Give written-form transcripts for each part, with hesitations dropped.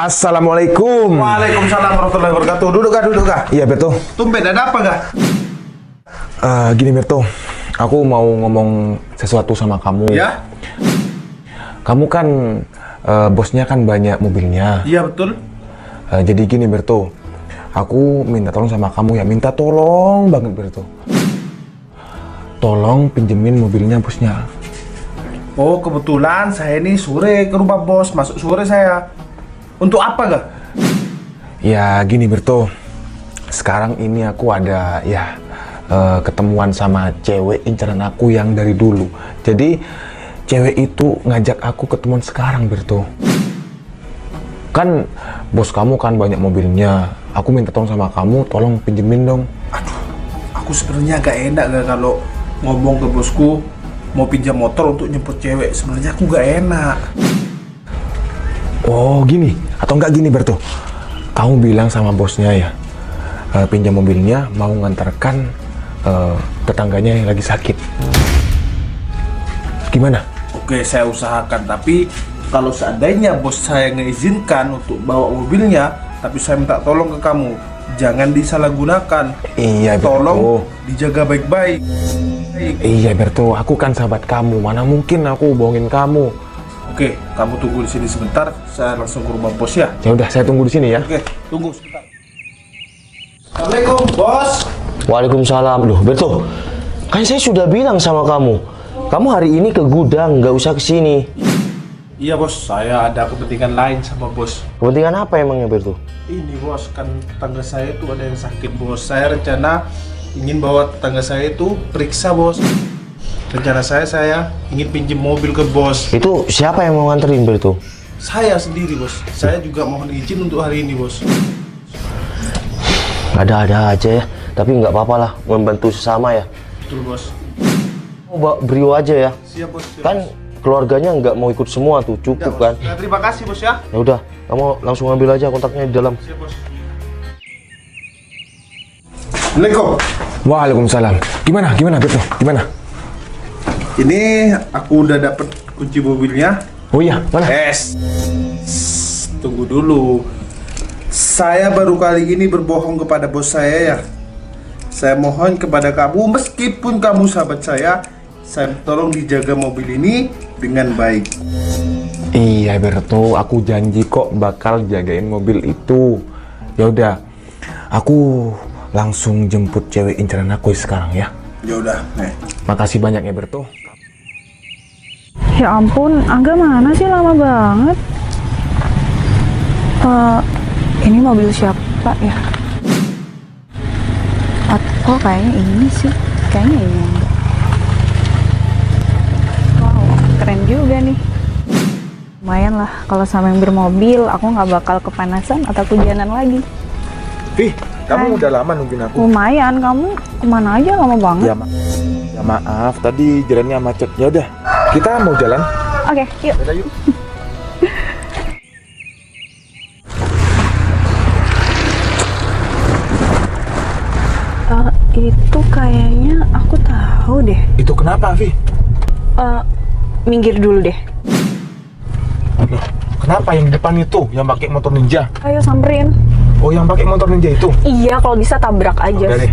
Assalamualaikum. Waalaikumsalam warahmatullahi wabarakatuh. Duduk kah? Iya, Berto. Tumben ada apa kah? Gini, Berto. Aku mau ngomong sesuatu sama kamu. Ya? Kamu kan bosnya kan banyak mobilnya. Iya, betul. Jadi gini, Berto. Aku minta tolong sama kamu ya. Minta tolong banget, Berto. Tolong pinjemin mobilnya bosnya. Oh, kebetulan saya ini sore ke rumah bos. Masuk sore saya. Untuk apa kah? Ya, gini, Berto. Sekarang ini aku ada ketemuan sama cewek incaran aku yang dari dulu. Jadi cewek itu ngajak aku ketemuan sekarang, Berto. Kan bos kamu kan banyak mobilnya. Aku minta tolong sama kamu, tolong pinjemin dong. Aduh, aku sebenarnya gak enak gak kalau ngomong ke bosku mau pinjam motor untuk jemput cewek. Sebenarnya aku gak enak. Oh, gini. Atau enggak gini, Berto. Kamu bilang sama bosnya ya, pinjam mobilnya mau ngantarkan tetangganya yang lagi sakit. Gimana? Oke, saya usahakan. Tapi kalau seandainya bos saya mengizinkan untuk bawa mobilnya, tapi saya minta tolong ke kamu, jangan disalahgunakan. Iya, Berto. Tolong dijaga baik-baik. Iya, Berto. Aku kan sahabat kamu. Mana mungkin aku bohongin kamu. Oke, kamu tunggu di sini sebentar. Saya langsung ke rumah bos ya. Ya udah, saya tunggu di sini ya. Oke, tunggu sebentar. Assalamualaikum, bos. Waalaikumsalam. Loh, Berto, kan saya sudah bilang sama kamu hari ini ke gudang, nggak usah ke sini. Iya, bos. Saya ada kepentingan lain sama bos. Kepentingan apa emangnya, Berto? Ini, bos, kan tetangga saya itu ada yang sakit, bos. Saya rencana ingin bawa tetangga saya itu periksa, bos. Rencana saya ingin pinjam mobil ke bos. Itu siapa yang mau nganterin, Berto? Saya sendiri, bos. Saya juga mohon izin untuk hari ini, bos. Ada-ada aja ya, tapi nggak apa-apa lah, membantu sesama ya. Betul, bos. Mau bawa Brio aja ya. Siap, bos. Siap, Kan keluarganya nggak mau ikut semua tuh, bos. cukup Ya, bos. kan? Ya, terima kasih, bos ya. Ya udah, kamu langsung ambil aja kontaknya di dalam. Siap, bos. Assalamualaikum. Waalaikumsalam. Gimana, Berto? Gimana? Ini aku udah dapet kunci mobilnya. Oh iya, mana? Tunggu dulu. Saya baru kali ini berbohong kepada bos saya ya. Saya mohon kepada kamu, meskipun kamu sahabat saya tolong dijaga mobil ini dengan baik. Iya, Berto, aku janji kok bakal jagain mobil itu. Ya udah, aku langsung jemput cewek incaran aku sekarang ya. Ya udah, nih. Makasih banyak ya, Berto. Ya ampun, Angga mana sih, lama banget. Ini mobil siapa ya? Oh, kayaknya ini sih. Kayaknya ini. Wow, keren juga nih. Lumayan lah, kalau sama yang bermobil, aku nggak bakal kepanasan atau kehujanan lagi. Vih, kamu udah lama nungguin aku. Lumayan, kamu kemana aja, lama banget. Ya maaf, tadi jalannya macet. Ya udah, kita mau jalan. Oke, yuk. Udah, yuk. Itu kayaknya aku tahu deh. Itu kenapa, Vi? Minggir dulu deh. Loh, kenapa yang di depan itu yang pakai motor ninja? Ayo samperin. Oh, yang pakai motor ninja itu? Iya, kalau bisa tabrak aja. Udah deh.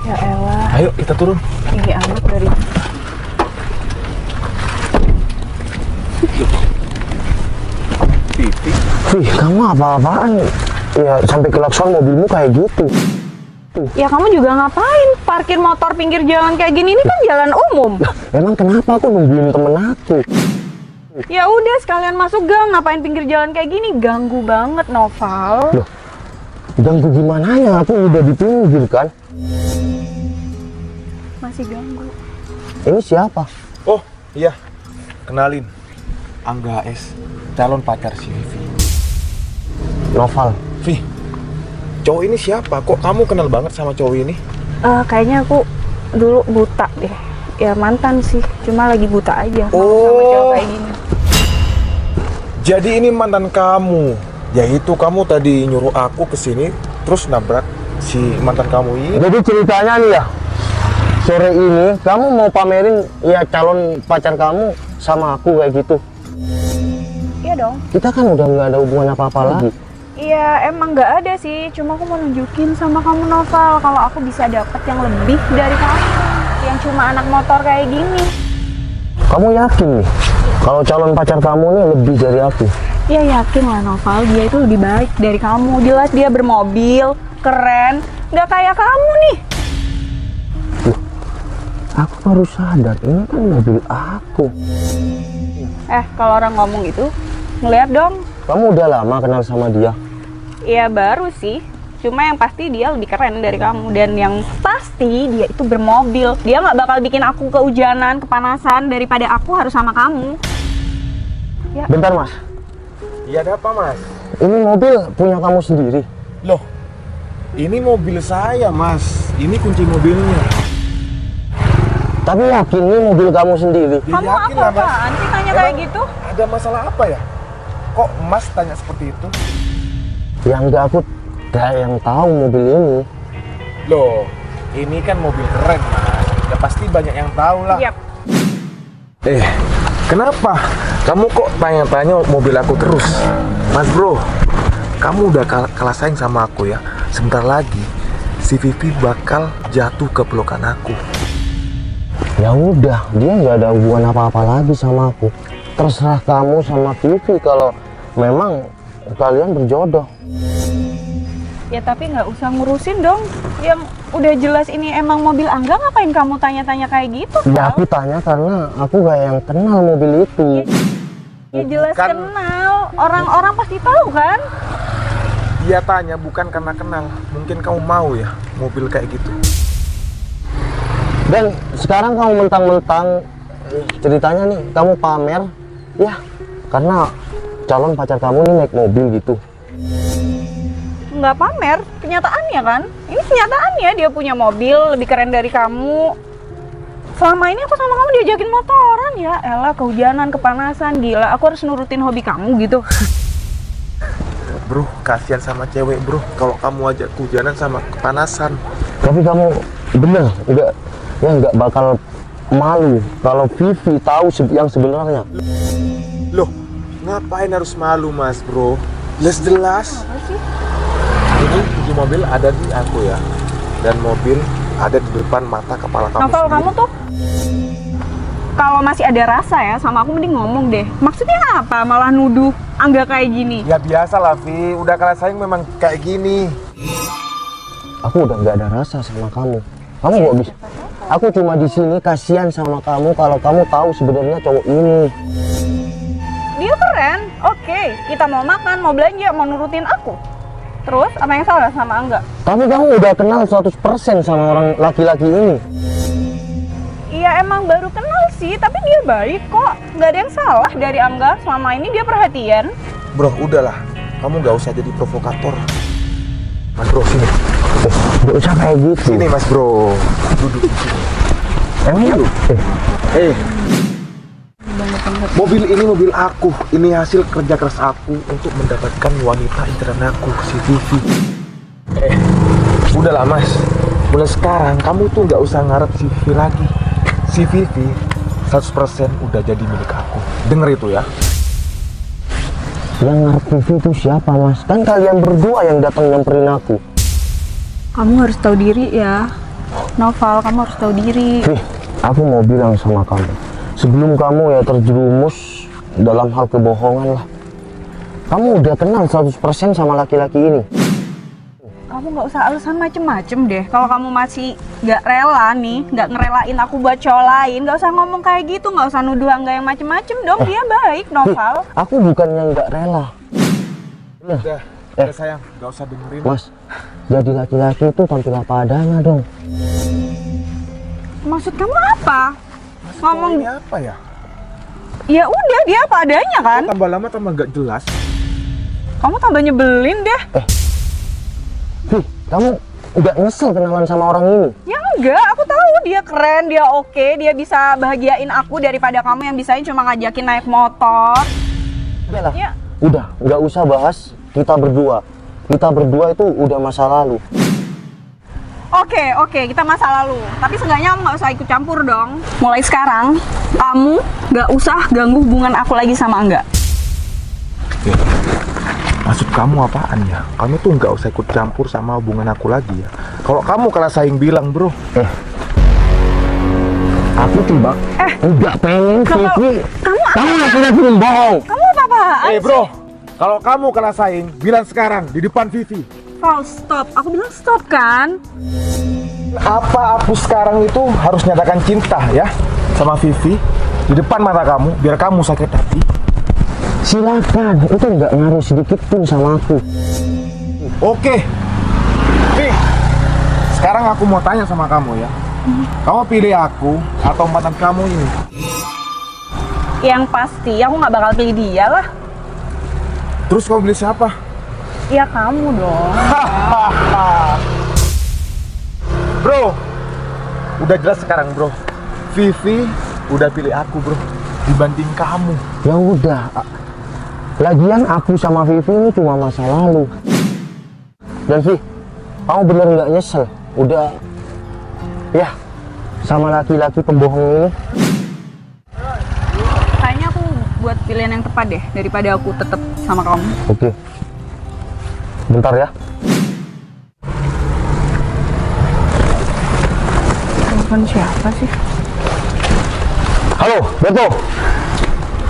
Ya elah, Ayo kita turun. tinggi amat dari. Wih, kamu apa-apaan? Ya, sampai kelakson mobilmu kayak gitu. Ya kamu juga ngapain parkir motor pinggir jalan kayak gini? Ini kan jalan umum. Emang kenapa aku nungguin temen aku? Ya udah sekalian masuk gang, ngapain pinggir jalan kayak gini? Ganggu banget, Noval. Loh, ganggu gimana ya? Aku udah di pinggir kan? Masih ganggu. Ini siapa? Oh, iya. Kenalin. Angga S, calon pacar si Vivi. Noval. Vi, cowok ini siapa? Kok kamu kenal banget sama cowok ini? Kayaknya aku dulu buta deh. Ya mantan sih, cuma lagi buta aja. Mau Oh. sama cowok kayak gini. Jadi ini mantan kamu. Yaitu kamu tadi nyuruh aku kesini, terus nabrak si mantan kamu ini. Jadi ceritanya nih ya, sore ini kamu mau pamerin ya calon pacar kamu sama aku kayak gitu? Iya dong. Kita kan udah nggak ada hubungan apa-apa lagi. Iya, emang nggak ada sih. Cuma aku mau nunjukin sama kamu, Noval, kalau aku bisa dapet yang lebih dari kamu. Yang cuma anak motor kayak gini. Kamu yakin nih kalau calon pacar kamu nih lebih dari aku? Ya yakin lah, Noval. Dia itu lebih baik dari kamu. Jelas dia bermobil, keren. Nggak kayak kamu nih. Aku baru sadar, ini kan mobil aku. Kalau orang ngomong gitu, ngeliat dong. Kamu udah lama kenal sama dia? Iya baru sih. Cuma yang pasti dia lebih keren dari kamu. Dan yang pasti dia itu bermobil. Dia nggak bakal bikin aku kehujanan, kepanasan daripada aku harus sama kamu. Ya. Bentar mas. Iya, ada apa mas? Ini mobil punya kamu sendiri? Loh, ini mobil saya mas. Ini kunci mobilnya. Tapi yakin ini mobil kamu sendiri? Ya, Kamu yakin aku lah, Mas. apaan sih tanya kayak gitu? Ada masalah apa ya? Kok mas tanya seperti itu? Ya enggak, aku gak yang tahu mobil ini. Loh, ini kan mobil keren mas. Ya pasti banyak yang tahu lah. Yap. Kenapa? Kamu kok tanya-tanya mobil aku terus? Mas bro, kamu udah kalah saing sama aku ya. Sebentar lagi, si Vivi bakal jatuh ke pelukan aku. Ya udah, dia nggak ada hubungan apa-apa lagi sama aku. Terserah kamu sama Vivi kalau memang kalian berjodoh. Ya tapi nggak usah ngurusin dong. Yang udah jelas ini emang mobil Angga, ngapain kamu tanya-tanya kayak gitu? Ya Val? aku tanya karena aku gak yang kenal mobil itu. Ya jelas Bukan. kenal. Orang-orang pasti tahu kan? Dia tanya bukan karena kenal. Mungkin kamu mau ya mobil kayak gitu. Dan sekarang kamu mentang-mentang ceritanya nih kamu pamer ya karena calon pacar kamu nih naik mobil gitu. Nggak pamer, kenyataannya kan? Ini kenyataannya dia punya mobil lebih keren dari kamu. Selama ini aku sama kamu diajakin motoran ya. Elah, kehujanan, kepanasan, gila. Aku harus nurutin hobi kamu gitu. Bro, kasihan sama cewek bro. Kalau kamu ajak kehujanan sama kepanasan. Tapi kamu bener nggak bakal malu kalau Vivi tahu yang sebenarnya. Loh, ngapain harus malu mas bro? Jelas. Apa sih? Ini kunci mobil ada di aku ya. Dan mobil ada di depan mata kepala kamu Novel, sendiri. kamu tuh kalau masih ada rasa ya sama aku mending ngomong deh. Maksudnya apa? Malah nuduh Angga kayak gini. Ya biasa lah Vi, udah kalah saing memang kayak gini. Aku udah nggak ada rasa sama kamu. Kamu nggak bisa. Aku cuma di sini kasihan sama kamu kalau kamu tahu sebenarnya cowok ini. Dia keren. Oke, kita mau makan, mau belanja, mau nurutin aku. Terus apa yang salah sama Angga? Tapi kamu udah kenal 100% sama orang laki-laki ini. Iya emang baru kenal sih, tapi dia baik kok. Nggak ada yang salah dari Angga. Selama ini dia perhatian. Bro, udahlah. Kamu nggak usah jadi provokator. Mas bro, sini. Gak usah kayak gitu. Sini mas bro. Duduk di sini. Emang lu? Mobil ini mobil aku. Ini hasil kerja keras aku untuk mendapatkan wanita impian aku, si Vivi. Udahlah mas. Mulai sekarang kamu tuh nggak usah ngarep si Vivi lagi. Si Vivi 100% udah jadi milik aku. Denger itu ya. Yang ngarep Vivi itu siapa mas? Kan kalian berdua yang datang nyamperin aku. Kamu harus tahu diri ya. Novel, kamu harus tahu diri. Vih, aku mau bilang sama kamu. Sebelum kamu ya terjerumus dalam hal kebohongan lah. Kamu udah kenal 100% sama laki-laki ini. Kamu nggak usah alasan macem-macem deh. Kalau kamu masih nggak rela nih, nggak ngerelain aku buat cowok lain, nggak usah ngomong kayak gitu, nggak usah nuduh Angga yang macem-macem dong. Dia baik, Novel. Aku bukannya nggak rela. Udah sayang, nggak usah dengerin. Mas, jadi laki-laki itu tampil apa adanya dong. Maksud kamu apa? Ngomong, Ini apa ya? ya udah dia apa adanya kan? Tambah lama tambah nggak jelas. Kamu tambah nyebelin deh. Vih, kamu nggak nyesel kenalan sama orang ini? Ya enggak, aku tahu dia keren, dia oke, dia bisa bahagiain aku daripada kamu yang bisain cuma ngajakin naik motor. Udahlah, Ya. udah, nggak usah bahas kita berdua. Kita berdua itu udah masa lalu. Oke, kita masa lalu. Tapi seenggaknya kamu nggak usah ikut campur dong. Mulai sekarang, kamu nggak usah ganggu hubungan aku lagi sama Angga. Ya. Maksud kamu apaan ya? Kamu tuh nggak usah ikut campur sama hubungan aku lagi ya. Kalau kamu kalah saing bilang bro. Aku tiba nggak pengen Vivi. Kamu laki-laki pembohong. Kamu apa-apaan? Bro, kalau kamu kalah saing, bilang sekarang di depan Vivi. Val, stop. Aku bilang stop kan? Apa aku sekarang itu harus nyatakan cinta ya sama Vivi di depan mata kamu biar kamu sakit hati? Silakan, itu nggak ngaruh sedikit pun sama aku. Oke, Vivi. Sekarang aku mau tanya sama kamu ya. Kamu pilih aku atau mantan kamu ini? Yang pasti aku nggak bakal pilih dia lah. Terus kamu pilih siapa? Ya kamu dong. Bro, udah jelas sekarang bro. Vivi udah pilih aku bro dibanding kamu. Ya udah. Lagian aku sama Vivi ini cuma masa lalu. Dan Vi, kamu bener nggak nyesel? Udah, ya, sama laki-laki pembohong ini. Kayaknya aku buat pilihan yang tepat deh daripada aku tetap sama kamu. Oke. Bentar ya. Telepon siapa sih? Halo, Beto.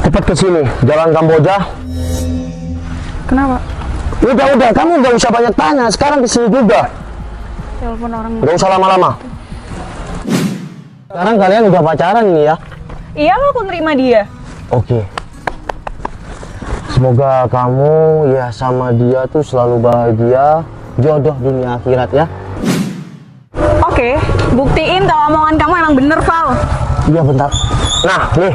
Cepat ke sini, Jalan Kamboja. Kenapa? Udah, kamu nggak usah banyak tanya. Sekarang di sini juga. Telepon orang. Nggak usah lama-lama. Sekarang kalian udah pacaran ini ya? Iya, aku nerima dia. Oke. Semoga kamu ya sama dia tuh selalu bahagia, jodoh dunia akhirat ya. Oke, buktiin kalau omongan kamu emang bener, Val. Iya bentar. Nah, nih.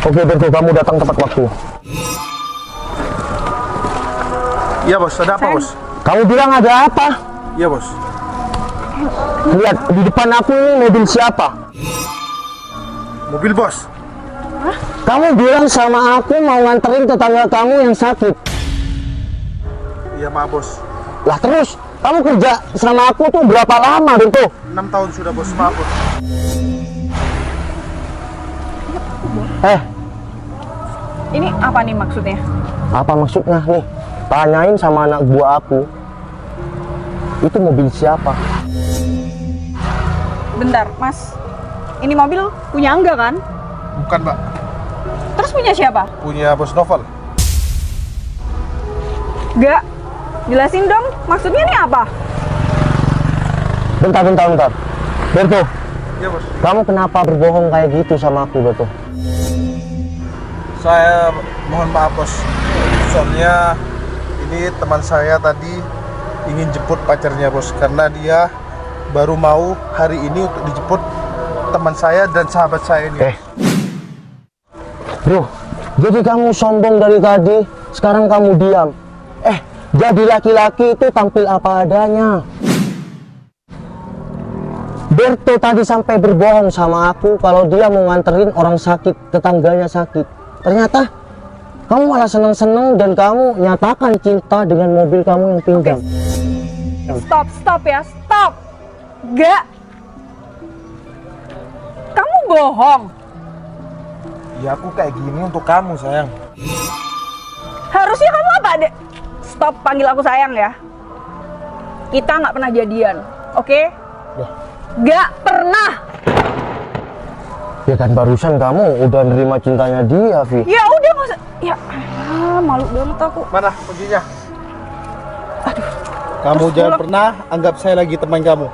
Oke, Berto, kamu datang tepat waktu. Iya bos, ada apa bos? Kamu bilang ada apa? Iya bos. Lihat, di depan aku ini mobil siapa? Mobil bos. Kamu bilang sama aku mau nganterin tetangga kamu yang sakit. Iya maaf bos. Lah terus, kamu kerja sama aku tuh berapa lama, Berto? 6 tahun sudah bos, maaf bos. Ini apa nih maksudnya? Apa maksudnya nih? Tanyain sama anak buah aku. Itu mobil siapa? Bentar, Mas. Ini mobil punya Angga kan? Bukan mbak, Terus punya siapa? punya bos Novel. Gak. Jelasin dong, maksudnya ini apa? Bentar. Berto, Iya bos. kamu kenapa berbohong kayak gitu sama aku, Berto? Saya mohon maaf bos. Soalnya ini teman saya tadi ingin jemput pacarnya bos, karena dia baru mau hari ini untuk dijemput teman saya dan sahabat saya ini. Bro, jadi kamu sombong dari tadi, sekarang kamu diam. Jadi laki-laki itu tampil apa adanya. Berto tadi sampai berbohong sama aku kalau dia mau nganterin orang sakit, tetangganya sakit. Ternyata kamu malah seneng-seneng dan kamu nyatakan cinta dengan mobil kamu yang pinjam. Stop ya, stop. Gak. Kamu bohong. Ya aku kayak gini untuk kamu sayang. Harusnya kamu apa deh? Stop panggil aku sayang ya. Kita nggak pernah jadian, oke? Gak pernah. Ya kan barusan kamu udah nerima cintanya dia, Vi. Ya udah nggak usah. Ya malu banget aku. Mana kuncinya? Kamu jangan pernah anggap saya lagi teman kamu.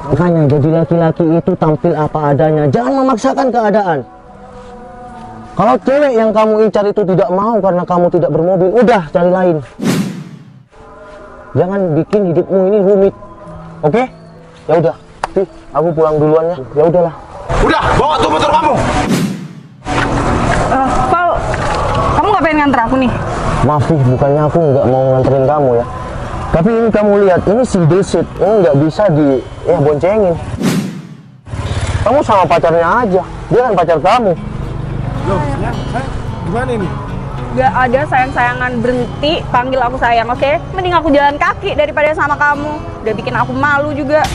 Makanya jadi laki-laki itu tampil apa adanya, jangan memaksakan keadaan. Kalau cewek yang kamu incar itu tidak mau karena kamu tidak bermobil, udah cari lain. Jangan bikin hidupmu ini rumit, oke? Ya udah, aku pulang duluan ya. Ya udahlah. Udah, bawa tuh motor kamu. Val, kamu nggak pengen nganter aku nih? Maaf, Vi, bukannya aku nggak mau nganterin kamu ya. Tapi ini kamu lihat, ini single seat, ini nggak bisa boncengin. Kamu sama pacarnya aja, dia kan pacar kamu. Loh, saya gimana ini? Gak ada sayang-sayangan, berhenti panggil aku sayang, oke? Mending aku jalan kaki daripada sama kamu. Udah bikin aku malu juga.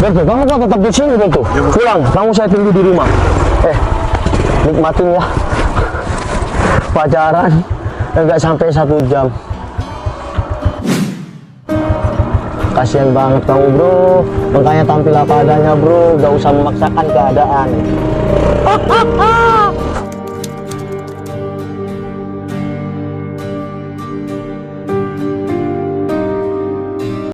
Berto, kamu kok tetap di sini, Berto? Pulang, kamu saya tunggu di rumah. Nikmatin ya. Pacaran enggak sampai 1 jam. Kasihan banget kamu, bro. Makanya tampil apa adanya, bro. Gak usah memaksakan keadaan.